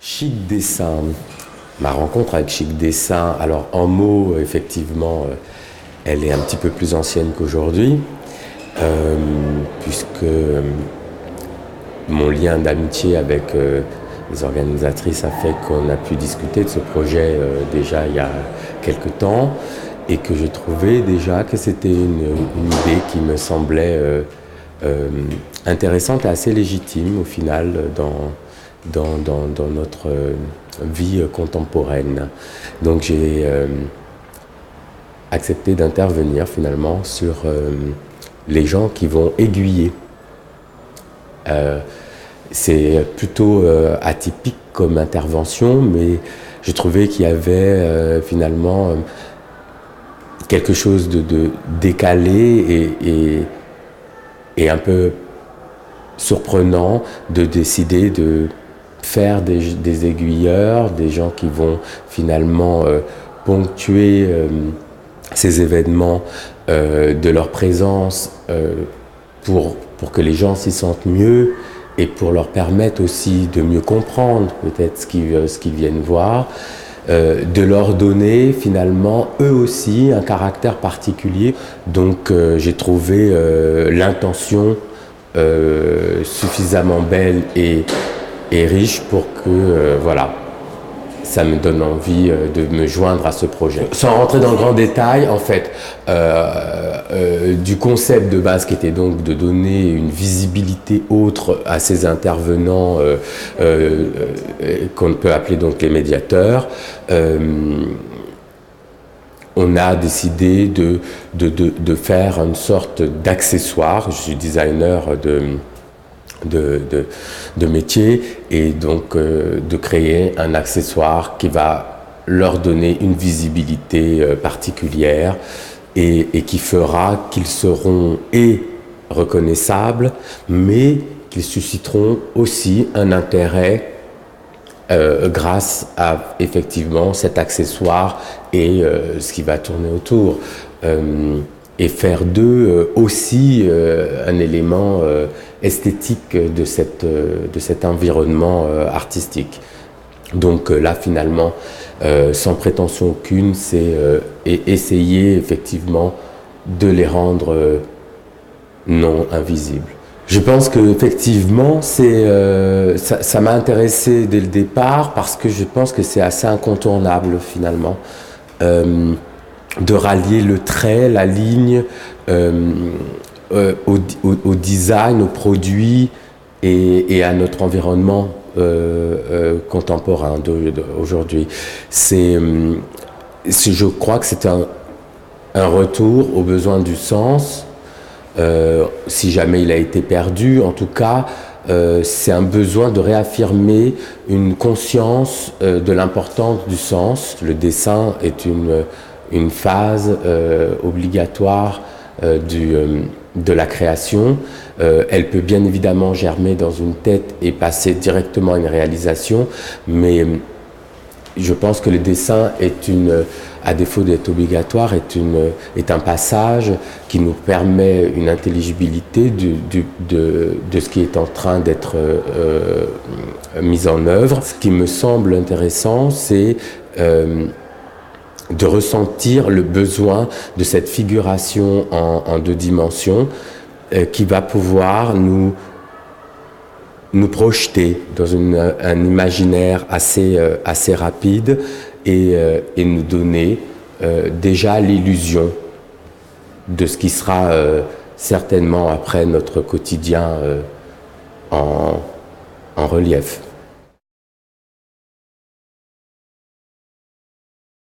Chic Dessin, ma rencontre avec Chic Dessin, alors en mots, effectivement, elle est un petit peu plus ancienne qu'aujourd'hui, puisque mon lien d'amitié avec les organisatrices a fait qu'on a pu discuter de ce projet déjà il y a quelque temps, et que je trouvais déjà que c'était une idée qui me semblait intéressante et assez légitime au final dans notre vie contemporaine. Donc j'ai accepté d'intervenir finalement sur les gens qui vont aiguiller. C'est plutôt atypique comme intervention, mais je trouvais qu'il y avait finalement quelque chose de décalé et un peu surprenant de décider de faire des aiguilleurs, des gens qui vont finalement ponctuer ces événements de leur présence pour que les gens s'y sentent mieux et pour leur permettre aussi de mieux comprendre peut-être ce qu'ils viennent voir, de leur donner finalement eux aussi un caractère particulier. Donc j'ai trouvé l'intention suffisamment belle et riche pour que voilà, ça me donne envie de me joindre à ce projet. Sans rentrer dans le grand détail, en fait, du concept de base qui était donc de donner une visibilité autre à ces intervenants qu'on peut appeler donc les médiateurs, on a décidé de faire une sorte d'accessoire. Je suis designer de métier, et donc de créer un accessoire qui va leur donner une visibilité particulière et qui fera qu'ils seront reconnaissables, mais qu'ils susciteront aussi un intérêt grâce à effectivement cet accessoire et ce qui va tourner autour, et faire d'eux aussi un élément esthétique de cet environnement artistique. Donc là finalement, sans prétention aucune, c'est essayer effectivement de les rendre non invisibles. Je pense qu'effectivement, ça m'a intéressé dès le départ parce que je pense que c'est assez incontournable finalement de rallier le trait, la ligne au design, aux produits et à notre environnement contemporain d'aujourd'hui. Je crois que c'est un retour aux besoins du sens. Si jamais il a été perdu, en tout cas, c'est un besoin de réaffirmer une conscience de l'importance du sens. Le dessin est une phase obligatoire de la création. Elle peut bien évidemment germer dans une tête et passer directement à une réalisation, mais je pense que le dessin à défaut d'être obligatoire, est un passage qui nous permet une intelligibilité de ce qui est en train d'être mis en œuvre. Ce qui me semble intéressant, c'est de ressentir le besoin de cette figuration en deux dimensions qui va pouvoir nous projeter dans un imaginaire assez rapide et nous donner déjà l'illusion de ce qui sera certainement après notre quotidien en relief.